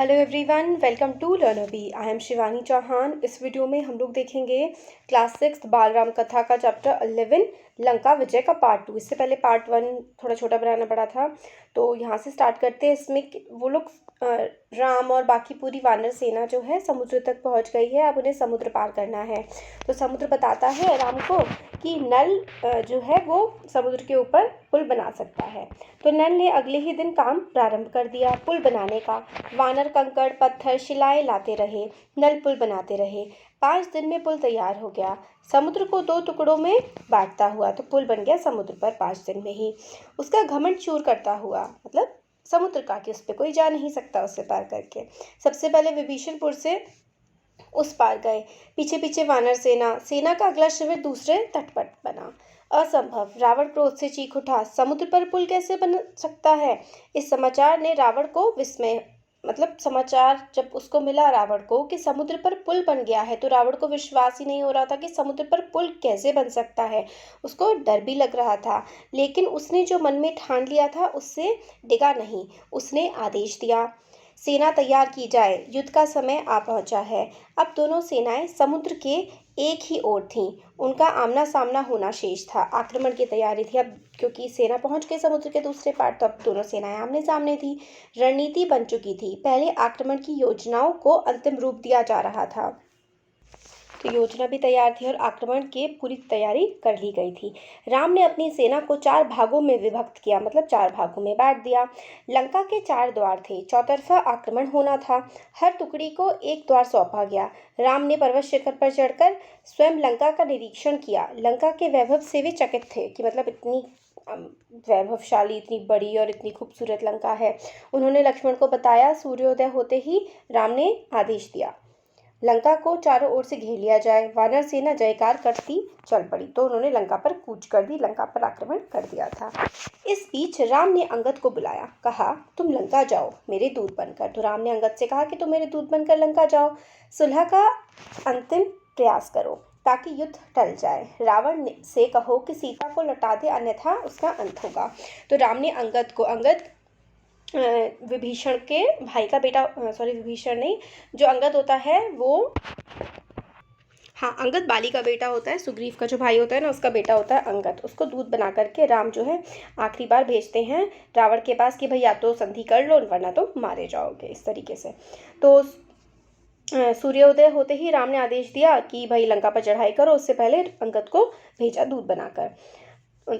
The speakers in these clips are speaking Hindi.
Hello everyone, welcome to learner bee. I am Shivani Chauhan. इस वीडियो में हम लोग देखेंगे क्लास 6 बालराम कथा का चैप्टर 11 लंका विजय का पार्ट 2। इससे पहले पार्ट 1 थोड़ा छोटा बनाना पड़ा था, तो यहाँ से स्टार्ट करते हैं। इसमें वो लोग राम और बाकी पूरी वानर सेना जो है समुद्र तक पहुँच गई है। अब उन्हें समुद्र पार करना है। तो समुद्र बताता है राम को कि नल जो है वो समुद्र के ऊपर पुल बना सकता है। तो नल ने अगले ही दिन काम प्रारंभ कर दिया पुल बनाने का। वानर कंकड़ पत्थर शिलाएं लाते रहे, नल पुल बनाते रहे। 5 दिन में पुल तैयार हो गया। समुद्र को 2 टुकड़ों में बांटता हुआ तो पुल बन गया समुद्र पर 5 दिन में ही। उसका घमंड चूर करता हुआ, मतलब समुद्र का कि उस पर कोई जा नहीं सकता उससे पार करके। सबसे पहले विभीषणपुर से उस पार गए। पीछे पीछे वानर सेना का अगला शिविर दूसरे तट पर बना। असंभव, रावण क्रोध से चीख उठा। समुद्र पर पुल कैसे बन सकता है? इस समाचार ने रावण को विस्मय, मतलब समाचार जब उसको मिला रावण को कि समुद्र पर पुल बन गया है, तो रावण को विश्वास ही नहीं हो रहा था कि समुद्र पर पुल कैसे बन सकता है। उसको डर भी लग रहा था, लेकिन उसने जो मन में ठान लिया था उससे डिगा नहीं। उसने आदेश दिया, सेना तैयार की जाए, युद्ध का समय आ पहुंचा है। अब दोनों सेनाएं समुद्र के एक ही ओर थीं। उनका आमना सामना होना शेष था। आक्रमण की तैयारी थी अब, क्योंकि सेना पहुंच गई समुद्र के दूसरे पार, तो अब दोनों सेनाएं आमने सामने थी। रणनीति बन चुकी थी। पहले आक्रमण की योजनाओं को अंतिम रूप दिया जा रहा था। तो योजना भी तैयार थी और आक्रमण की पूरी तैयारी कर ली गई थी। राम ने अपनी सेना को 4 भागों में विभक्त किया, मतलब 4 भागों में बांट दिया। लंका के 4 द्वार थे, चौतरफा आक्रमण होना था। हर टुकड़ी को एक द्वार सौंपा गया। राम ने पर्वत शिखर पर चढ़कर स्वयं लंका का निरीक्षण किया। लंका के वैभव से वे चकित थे कि मतलब इतनी वैभवशाली, इतनी बड़ी और इतनी खूबसूरत लंका है। उन्होंने लक्ष्मण को बताया। सूर्योदय होते ही राम ने आदेश दिया, लंका को चारों ओर से घेर लिया जाए। वानर सेना जयकार करती चल पड़ी, तो उन्होंने लंका पर कूच कर दी, लंका पर आक्रमण कर दिया था। इस बीच राम ने अंगद को बुलाया, कहा तुम लंका जाओ मेरे दूत बनकर। तो राम ने अंगद से कहा कि तुम मेरे दूत बनकर लंका जाओ, सुलह का अंतिम प्रयास करो ताकि युद्ध टल जाए। रावण से कहो कि सीता को लौटा दे, अन्यथा उसका अंत होगा। तो राम ने अंगद विभीषण के भाई का बेटा, सॉरी विभीषण नहीं, जो अंगद होता है वो, हाँ अंगद बाली का बेटा होता है। सुग्रीव का जो भाई होता है ना, उसका बेटा होता है अंगद। उसको दूत बना करके राम जो है आखिरी बार भेजते हैं रावण के पास कि भाई या तो संधि कर लो वरना तो मारे जाओगे, इस तरीके से। तो सूर्योदय होते ही राम ने आदेश दिया कि भाई लंका पर चढ़ाई करो। उससे पहले अंगद को भेजा दूत बनाकर।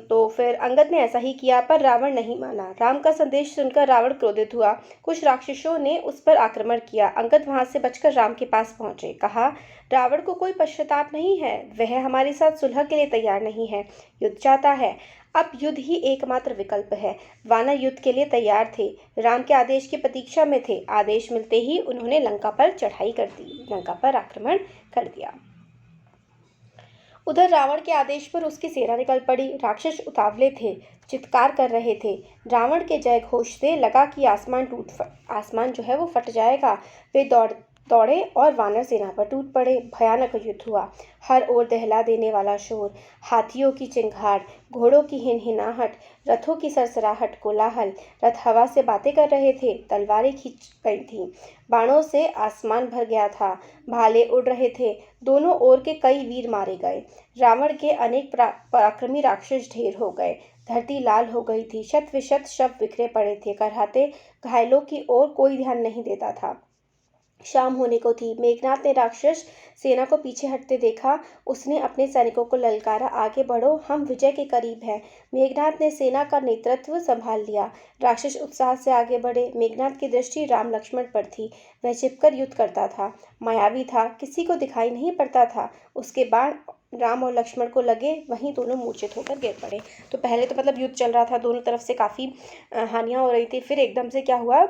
तो फिर अंगद ने ऐसा ही किया, पर रावण नहीं माना। राम का संदेश सुनकर रावण क्रोधित हुआ। कुछ राक्षसों ने उस पर आक्रमण किया। अंगद वहां से बचकर राम के पास पहुंचे। कहा, रावण को कोई पश्चाताप नहीं है, वह हमारे साथ सुलह के लिए तैयार नहीं है, युद्ध चाहता है। अब युद्ध ही एकमात्र विकल्प है। वानर युद्ध के लिए तैयार थे, राम के आदेश की प्रतीक्षा में थे। आदेश मिलते ही उन्होंने लंका पर चढ़ाई कर दी, लंका पर आक्रमण कर दिया। उधर रावण के आदेश पर उसकी सेना निकल पड़ी। राक्षस उतावले थे, चित्कार कर रहे थे। रावण के जय घोष से लगा कि आसमान जो है वो फट जाएगा। वे दौड़े और वानर सेना पर टूट पड़े। भयानक युद्ध हुआ। हर ओर दहला देने वाला शोर, हाथियों की चिंगार, घोड़ों की हिनहिनाहट, रथों की सरसराहट, कोलाहल। रथ हवा से बातें कर रहे थे, तलवारें खींच गई थीं, बाणों से आसमान भर गया था, भाले उड़ रहे थे। दोनों ओर के कई वीर मारे गए। रावण के अनेक पराक्रमी राक्षस ढेर हो गए। धरती लाल हो गई थी। शत विशत शव बिखरे पड़े थे। करहाते घायलों की ओर कोई ध्यान नहीं देता था। शाम होने को थी। मेघनाथ ने राक्षस सेना को पीछे हटते देखा। उसने अपने सैनिकों को ललकारा, आगे बढ़ो, हम विजय के करीब हैं। मेघनाथ ने सेना का नेतृत्व संभाल लिया। राक्षस उत्साह से आगे बढ़े। मेघनाथ की दृष्टि राम लक्ष्मण पर थी। वह छिपकर युद्ध करता था, मायावी था, किसी को दिखाई नहीं पड़ता था। उसके बाण राम और लक्ष्मण को लगे, वहीं दोनों मूर्छित होकर गिर पड़े। तो पहले तो मतलब युद्ध चल रहा था, दोनों तरफ से काफ़ी हानियां हो रही थी। फिर एकदम से क्या हुआ,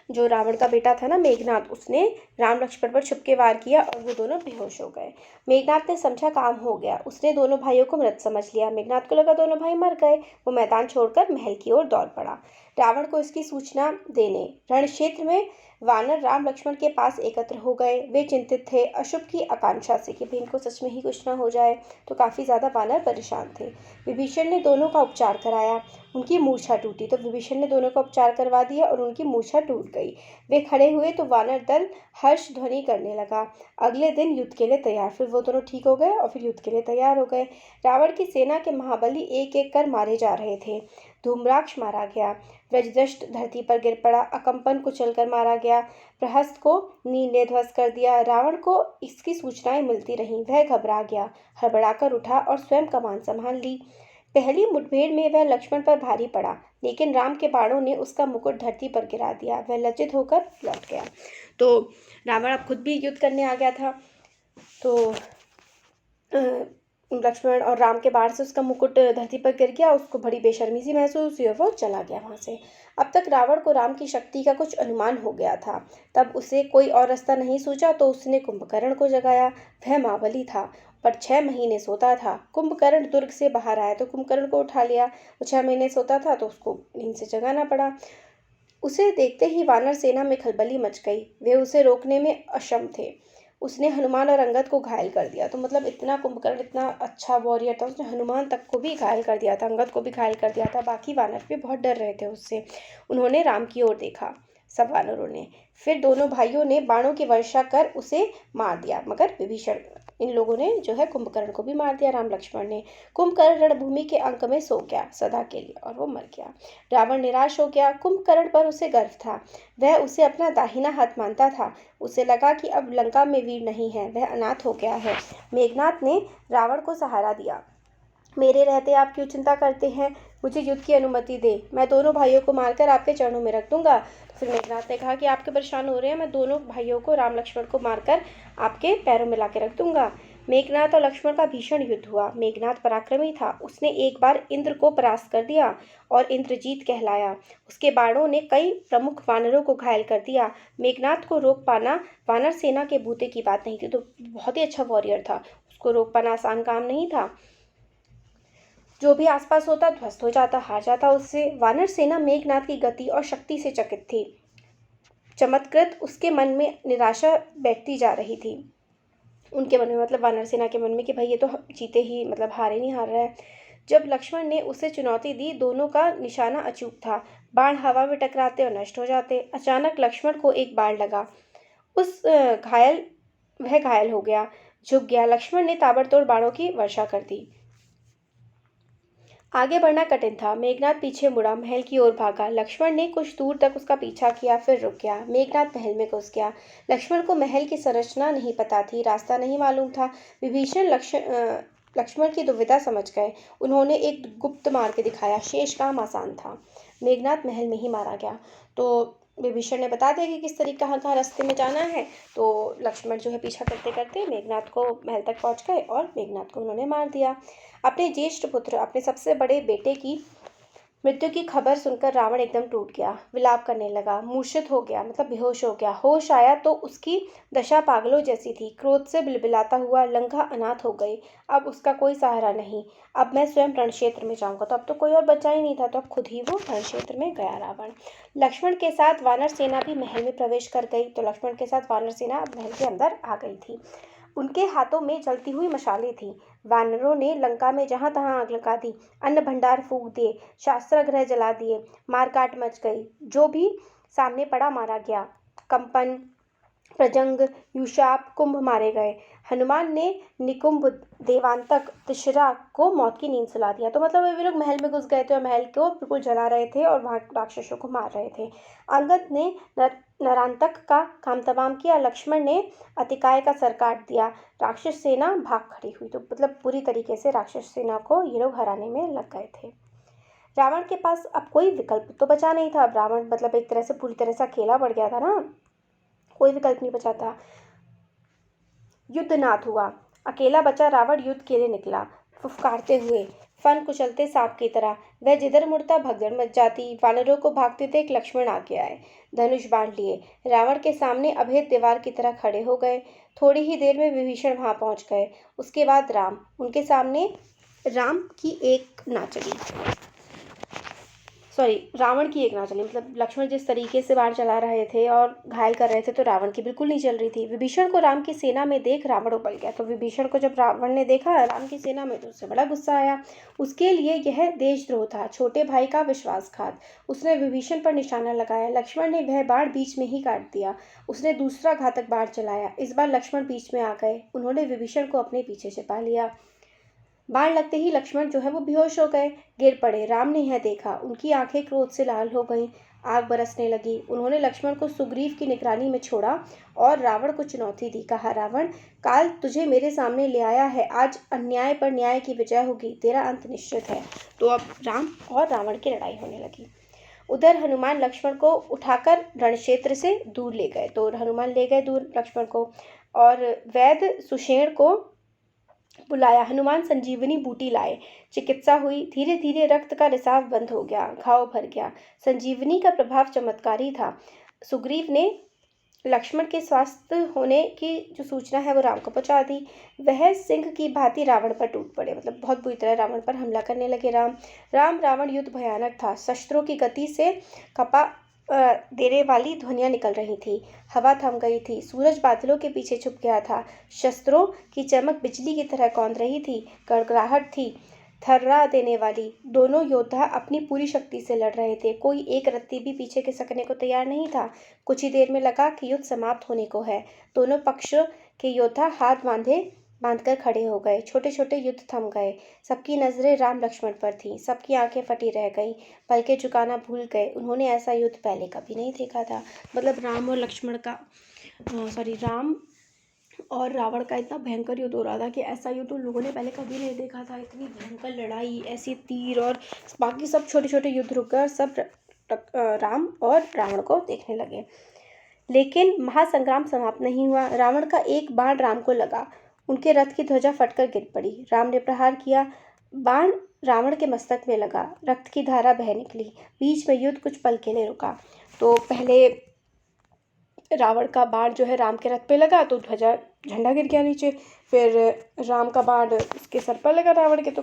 जो रावण का बेटा था ना मेघनाथ, उसने राम लक्ष्मण पर छुप के वार किया और वो दोनों बेहोश हो गए। मेघनाथ ने समझा काम हो गया। उसने दोनों भाइयों को मृत समझ लिया। मेघनाथ को लगा दोनों भाई मर गए। वो मैदान छोड़कर महल की ओर दौड़ पड़ा। रावण को इसकी सूचना देने। रण क्षेत्र में वानर राम लक्ष्मण के पास एकत्र हो गए। वे चिंतित थे अशुभ की आकांक्षा से कि भाई इनको सच में ही कुछ ना हो जाए, तो काफ़ी ज़्यादा वानर परेशान थे। विभीषण ने दोनों का उपचार कराया, उनकी मूर्छा टूटी। तो विभीषण ने दोनों का उपचार करवा दिया और उनकी मूर्छा टूट गई। वे खड़े हुए तो वानर दल हर्ष ध्वनि करने लगा। अगले दिन युद्ध के लिए तैयार। फिर वो दोनों ठीक हो गए और फिर युद्ध के लिए तैयार हो गए। रावण की सेना के महाबली एक एक कर मारे जा रहे थे। धूम्राक्ष मारा गया, व्रजदष्ट धरती पर गिर पड़ा, अकंपन कुचल कर मारा गया, प्रहस्त को नील ने ध्वस्त कर दिया। रावण को इसकी सूचनाएं मिलती रहीं। वह घबरा गया, हड़बड़ाकर उठा और स्वयं कमान संभाल ली। पहली मुठभेड़ में वह लक्ष्मण पर भारी पड़ा, लेकिन राम के बाणों ने उसका मुकुट धरती पर गिरा दिया। वह लज्जित होकर लौट गया। तो रावण अब खुद भी युद्ध करने आ गया था। तो लक्ष्मण और राम के बाण से उसका मुकुट धरती पर गिर गया। उसको बड़ी बेशर्मी सी महसूस हुई और वो चला गया वहाँ से। अब तक रावण को राम की शक्ति का कुछ अनुमान हो गया था। तब उसे कोई और रास्ता नहीं सूझा तो उसने कुंभकर्ण को जगाया। वह महाबली था पर 6 महीने सोता था। कुंभकर्ण दुर्ग से बाहर आया तो कुंभकर्ण को उठा लिया। वो 6 महीने सोता था तो उसको नींद से जगाना पड़ा। उसे देखते ही वानर सेना में खलबली मच गई। वे उसे रोकने में अक्षम थे। उसने हनुमान और अंगद को घायल कर दिया। तो मतलब इतना कुंभकर्ण इतना अच्छा वॉरियर था, उसने हनुमान तक को भी घायल कर दिया था, अंगद को भी घायल कर दिया था। बाकी वानर भी बहुत डर रहे थे उससे। उन्होंने राम की ओर देखा, सब वानरों ने। फिर दोनों भाइयों ने बाणों की वर्षा कर उसे मार दिया, मगर विभीषण इन लोगों ने जो है कुंभकर्ण को भी मार दिया, राम लक्ष्मण ने। कुंभकर्ण रणभूमि के अंक में सो गया सदा के लिए और वो मर गया। रावण निराश हो गया। कुंभकर्ण पर उसे गर्व था। वह उसे अपना दाहिना हाथ मानता था। उसे लगा कि अब लंका में वीर नहीं है, वह अनाथ हो गया है। मेघनाथ ने रावण को सहारा दिया। मेरे रहते आप क्यों चिंता करते हैं? मुझे युद्ध की अनुमति दे, मैं दोनों भाइयों को मारकर आपके चरणों में रख दूंगा। तो फिर मेघनाथ ने कहा कि आपके परेशान हो रहे हैं, मैं दोनों भाइयों को राम लक्ष्मण को मारकर आपके पैरों में ला के रख दूंगा। मेघनाथ और लक्ष्मण का भीषण युद्ध हुआ। मेघनाथ पराक्रमी था, उसने एक बार इंद्र को परास्त कर दिया और इंद्रजीत कहलाया। उसके बाणों ने कई प्रमुख वानरों को घायल कर दिया। मेघनाथ को रोक पाना वानर सेना के बूते की बात नहीं थी। तो बहुत ही अच्छा वॉरियर था, उसको रोक पाना आसान काम नहीं था। जो भी आसपास होता ध्वस्त हो जाता, हार जाता उससे। वानर सेना मेघनाथ की गति और शक्ति से चकित थी। चमत्कृत उसके मन में निराशा बैठती जा रही थी। उनके मन में मतलब वानर सेना के मन में कि भाई ये तो जीते ही मतलब हारे नहीं हार रहा है। जब लक्ष्मण ने उसे चुनौती दी, दोनों का निशाना अचूक था। बाण हवा में टकराते और नष्ट हो जाते। अचानक लक्ष्मण को एक बाण लगा। वह घायल हो गया, झुक गया। लक्ष्मण ने ताबड़तोड़ बाणों की वर्षा कर दी। आगे बढ़ना कठिन था। मेघनाथ पीछे मुड़ा, महल की ओर भागा। लक्ष्मण ने कुछ दूर तक उसका पीछा किया, फिर रुक गया। मेघनाथ महल में घुस गया। लक्ष्मण को महल की संरचना नहीं पता थी, रास्ता नहीं मालूम था। विभीषण लक्ष्मण की दुविधा समझ गए। उन्होंने एक गुप्त मार्ग दिखाया, शेष काम आसान था। मेघनाथ महल में ही मारा गया। तो विभीषण ने बता दिया कि किस तरीके कहाँ रास्ते में जाना है। तो लक्ष्मण जो है पीछा करते करते मेघनाथ को महल तक पहुंच गए और मेघनाथ को उन्होंने मार दिया। अपने ज्येष्ठ पुत्र, अपने सबसे बड़े बेटे की मृत्यु की खबर सुनकर रावण एकदम टूट गया, विलाप करने लगा, मूर्छित हो गया, मतलब बेहोश हो गया। होश आया तो उसकी दशा पागलों जैसी थी। क्रोध से बिलबिलाता हुआ, लंका अनाथ हो गई। अब उसका कोई सहारा नहीं। अब मैं स्वयं रण क्षेत्र में जाऊंगा। तो अब तो कोई और बचा ही नहीं था, तो अब खुद ही वो रण क्षेत्र में गया रावण। लक्ष्मण के साथ वानर सेना भी महल में प्रवेश कर गई। तो लक्ष्मण के साथ वानर सेना अब महल के अंदर आ गई थी। उनके हाथों में जलती हुई मशालें थीं। वानरों ने लंका में जहां तहां आग लगा दी, अन्न भंडार फूंक दिए, शास्त्रागृह जला दिए, मारकाट मच गई। जो भी सामने पड़ा मारा गया। कंपन, प्रजंग, युशाप, कुंभ मारे गए। हनुमान ने निकुंभ, देवांतक, तिशरा को मौत की नींद सुला दिया। तो मतलब वे लोग महल में घुस गए थे और महल को बिल्कुल जला रहे थे और वहाँ राक्षसों को मार रहे थे। अंगद ने नरांतक का काम तमाम किया। लक्ष्मण ने अतिकाय का सर काट दिया। राक्षस सेना भाग खड़ी हुई। तो मतलब पूरी तरीके से राक्षस सेना को ये लोग हराने में लग गए थे। रावण के पास अब कोई विकल्प तो बचा नहीं था। अब रावण मतलब एक तरह से पूरी तरह से अकेला पड़ गया था ना, कोई विकल्प नहीं बचा था। युद्ध नाथ हुआ। अकेला बचा रावण युद्ध के लिए निकला, फुफकारते हुए, फन कुचलते सांप की तरह। वह जिधर मुड़ता भगदड़ मच जाती। वानरों को भागते देख लक्ष्मण आगे आए, धनुष बांध लिए, रावण के सामने अभेद दीवार की तरह खड़े हो गए। थोड़ी ही देर में विभीषण वहां पहुंच गए, उसके बाद राम। उनके सामने राम की एक ना चली। रावण की एक ना चली, मतलब लक्ष्मण जिस तरीके से बाण चला रहे थे और घायल कर रहे थे तो रावण की बिल्कुल नहीं चल रही थी। विभीषण को राम की सेना में देख रावण उबल गया। तो विभीषण को जब रावण ने देखा राम की सेना में तो उससे बड़ा गुस्सा आया। उसके लिए यह देशद्रोह था, छोटे भाई का विश्वासघात। उसने विभीषण पर निशाना लगाया। लक्ष्मण ने वह बाण बीच में ही काट दिया। उसने दूसरा घातक बाण चलाया। इस बार लक्ष्मण बीच में आ गए। उन्होंने विभीषण को अपने पीछे छिपा लिया। बाण लगते ही लक्ष्मण जो है वो बेहोश हो गए, गिर पड़े। राम ने यह देखा, उनकी आंखें क्रोध से लाल हो गईं, आग बरसने लगी। उन्होंने लक्ष्मण को सुग्रीव की निगरानी में छोड़ा और रावण को चुनौती दी। कहा, रावण, काल तुझे मेरे सामने ले आया है, आज अन्याय पर न्याय की विजय होगी, तेरा अंत निश्चित है। तो अब राम और रावण की लड़ाई होने लगी। उधर हनुमान लक्ष्मण को उठाकर रणक्षेत्र से दूर ले गए। तो हनुमान ले गए दूर लक्ष्मण को, और वैद्य सुषेण को बुलाया। हनुमान संजीवनी बूटी लाए। चिकित्सा हुई। धीरे धीरे रक्त का रिसाव बंद हो गया, घाव भर गया। संजीवनी का प्रभाव चमत्कारी था। सुग्रीव ने लक्ष्मण के स्वस्थ होने की जो सूचना है वो राम को पहुंचा दी। वह सिंह की भांति रावण पर टूट पड़े, मतलब बहुत बुरी तरह रावण पर हमला करने लगे। राम रावण युद्ध भयानक था। शस्त्रों की गति से कपा देने वाली ध्वनियां निकल रही थी। हवा थम गई थी। सूरज बादलों के पीछे छुप गया था। शस्त्रों की चमक बिजली की तरह कौंध रही थी। गड़गड़ाहट थी थर्रा देने वाली। दोनों योद्धा अपनी पूरी शक्ति से लड़ रहे थे। कोई एक रत्ती भी पीछे खिसकने को तैयार नहीं था। कुछ ही देर में लगा कि युद्ध समाप्त होने को है। दोनों पक्ष के योद्धा हाथ बांधकर खड़े हो गए। छोटे छोटे युद्ध थम गए। सबकी नजरें राम लक्ष्मण पर थीं। सबकी आंखें फटी रह गईं, पलकें झुकाना भूल गए। उन्होंने ऐसा युद्ध पहले कभी नहीं देखा था। मतलब राम और रावण का इतना भयंकर युद्ध हो रहा था कि ऐसा युद्ध उन लोगों ने पहले कभी नहीं देखा था। इतनी भयंकर लड़ाई, ऐसी तीर और बाकी सब छोटे छोटे युद्ध रुक गए और सब राम और रावण को देखने लगे। लेकिन महासंग्राम समाप्त नहीं हुआ। रावण का एक बाण राम को लगा। उनके रथ की ध्वजा फटकर गिर पड़ी। राम ने प्रहार किया। बाण रावण के मस्तक में लगा। रक्त की धारा बह निकली। बीच में युद्ध कुछ पल के लिए रुका। तो पहले रावण का बाण जो है राम के रथ पे लगा तो ध्वजा झंडा गिर गया नीचे। फिर राम का बाण उसके सर पर लगा रावण के, तो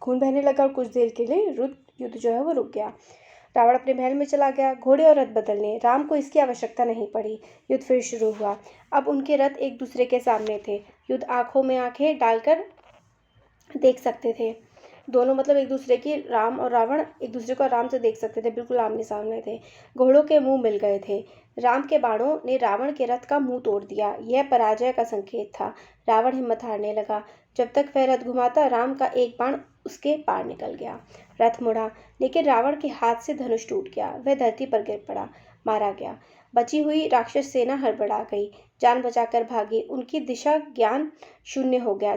खून बहने लगा और कुछ देर के लिए युद्ध जो है वो रुक गया। रावण अपने महल में चला गया घोड़े और रथ बदलने। राम को इसकी आवश्यकता नहीं पड़ी। युद्ध फिर शुरू हुआ। अब उनके रथ एक दूसरे के सामने थे। युद्ध आंखों में आंखें डालकर देख सकते थे। दोनों मतलब एक दूसरे की, राम और रावण एक दूसरे को आराम से देख सकते थे, बिल्कुल आमने सामने थे। घोड़ों के मुंह मिल गए थे। राम के बाणों ने रावण के रथ का मुंह तोड़ दिया। यह पराजय का संकेत था। रावण हिम्मत हारने लगा। जब तक वह रथ घुमाता राम का एक बाण उसके पार निकल गया। रथ मुड़ा, लेकिन रावण के हाथ से धनुष टूट गया। वह धरती पर गिर पड़ा, मारा गया। बची हुई राक्षस सेना हड़बड़ा गई, जान बचाकर भागी। उनकी दिशा ज्ञान शून्य हो गया।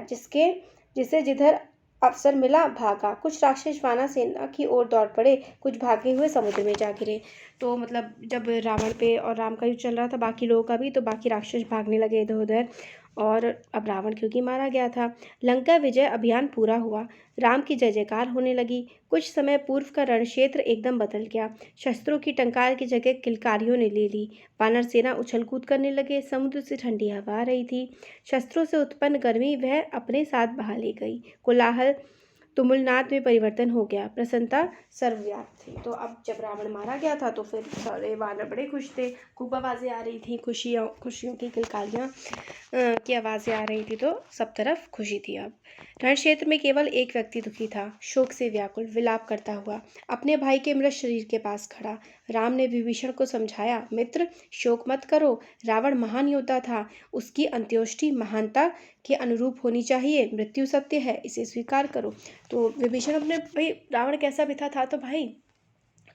जिसे जिधर अवसर मिला भागा। कुछ राक्षस वानर सेना की ओर दौड़ पड़े, कुछ भागे हुए समुद्र में जा गिरे। तो मतलब जब रावण पे और राम का युद्ध चल रहा था, बाकी लोगों का भी, तो बाकी राक्षस भागने लगे इधर उधर, और अब रावण क्योंकि मारा गया था। लंका विजय अभियान पूरा हुआ। राम की जय जयकार होने लगी। कुछ समय पूर्व का रणक्षेत्र एकदम बदल गया। शस्त्रों की टंकार की जगह किलकारियों ने ले ली। वानर सेना उछल कूद करने लगे। समुद्र से ठंडी हवा आ रही थी। शस्त्रों से उत्पन्न गर्मी वह अपने साथ बहा ले गई। कोलाहल तुमुलनाद में परिवर्तन हो गया। प्रसन्नता सर्वव्याप्त थी। तो अब जब रावण मारा गया था तो फिर सारे वानर बड़े खुश थे। खूब आवाज़ें आ रही थी, खुशियों की किलकारियाँ की आवाज़ें आ रही थी, तो सब तरफ खुशी थी। अब रण क्षेत्र में केवल एक व्यक्ति दुखी था, शोक से व्याकुल, विलाप करता हुआ अपने भाई के मृत शरीर के पास खड़ा। राम ने विभीषण को समझाया, मित्र, शोक मत करो। रावण महान योद्धा था। उसकी अंत्येष्टि महानता के अनुरूप होनी चाहिए। मृत्यु सत्य है, इसे स्वीकार करो। तो विभीषण अपने भाई, रावण कैसा भी था तो भाई,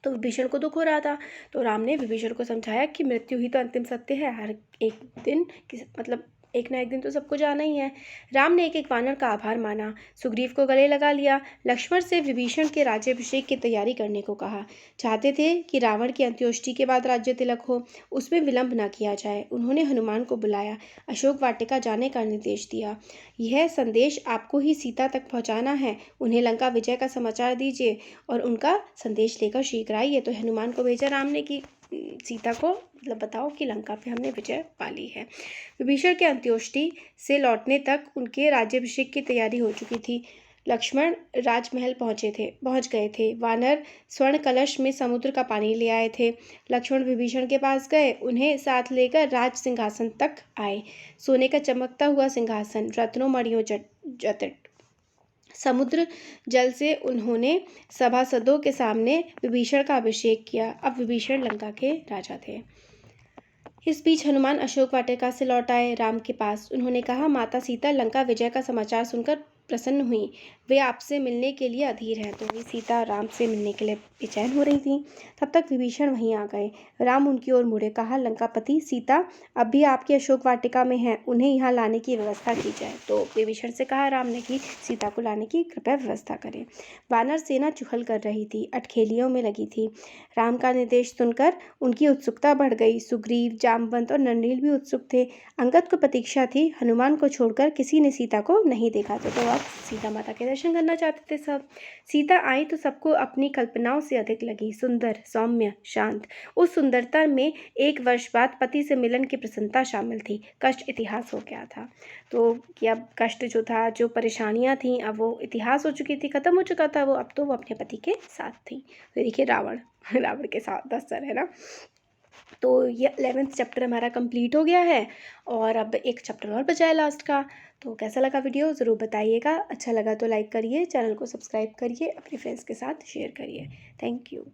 तो विभीषण को दुख हो रहा था। तो राम ने विभीषण को समझाया कि मृत्यु ही तो अंतिम सत्य है। हर एक दिन मतलब एक ना एक दिन तो सबको जाना ही है। राम ने एक एक वानर का आभार माना, सुग्रीव को गले लगा लिया, लक्ष्मण से विभीषण के राज्याभिषेक की तैयारी करने को कहा। चाहते थे कि रावण की अंत्येष्टि के बाद राज्य तिलक हो, उसमें विलंब न किया जाए। उन्होंने हनुमान को बुलाया, अशोक वाटिका जाने का निर्देश दिया। यह संदेश आपको ही सीता तक पहुंचाना है। उन्हें लंका विजय का समाचार दीजिए और उनका संदेश लेकर शीघ्र आइए। तो हनुमान को भेजा राम ने कि सीता को मतलब बताओ कि लंका पे हमने विजय पा ली है। विभीषण के अंत्येष्टि से लौटने तक उनके राज्याभिषेक की तैयारी हो चुकी थी। लक्ष्मण राजमहल पहुंच गए थे। वानर स्वर्ण कलश में समुद्र का पानी ले आए थे। लक्ष्मण विभीषण के पास गए, उन्हें साथ लेकर राज सिंहासन तक आए। सोने का चमकता हुआ सिंहासन, रत्नों मणियों जटित समुद्र जल से उन्होंने सभासदों के सामने विभीषण का अभिषेक किया। अब विभीषण लंका के राजा थे। इस बीच हनुमान अशोक वाटिका से लौट आए राम के पास। उन्होंने कहा, माता सीता लंका विजय का समाचार सुनकर प्रसन्न हुई। वे आपसे मिलने के लिए अधीर हैं। तो वही सीता राम से मिलने के लिए बेचैन हो रही थी। तब तक विभीषण वहीं आ गए। राम उनकी ओर मुड़े, कहा, लंकापति सीता अब भी आपकी अशोक वाटिका में हैं, उन्हें यहाँ लाने की व्यवस्था की जाए। तो विभीषण से कहा राम ने कि सीता को लाने की कृपया व्यवस्था करें। वानर सेना चुहल कर रही थी, अटखेलियों में लगी थी। राम का निर्देश सुनकर उनकी उत्सुकता बढ़ गई। सुग्रीव, जामवंत और नंदनील भी उत्सुक थे। अंगद को प्रतीक्षा थी, हनुमान को छोड़कर किसी ने सीता को नहीं देखा था। तो अब सीता माता के दर्शन करना चाहते थे सब। सीता आई तो सबको अपनी कल्पनाओं से अधिक लगी। सुंदर, सौम्य, शांत। उस सुंदरता में 1 वर्ष बाद पति से मिलन की प्रसन्नता शामिल थी। कष्ट इतिहास हो गया था। तो कि अब कष्ट जो था, जो परेशानियां थी, अब वो इतिहास हो चुकी थी, खत्म हो चुका था वो। अब तो वो अपने पति के साथ थी। तो देखिए रावण के साथ दस्तर है ना। तो ये 11th चैप्टर हमारा कंप्लीट हो गया है और अब एक चैप्टर और बचा है लास्ट का। तो कैसा लगा वीडियो ज़रूर बताइएगा। अच्छा लगा तो लाइक करिए, चैनल को सब्सक्राइब करिए, अपने फ्रेंड्स के साथ शेयर करिए। Thank you.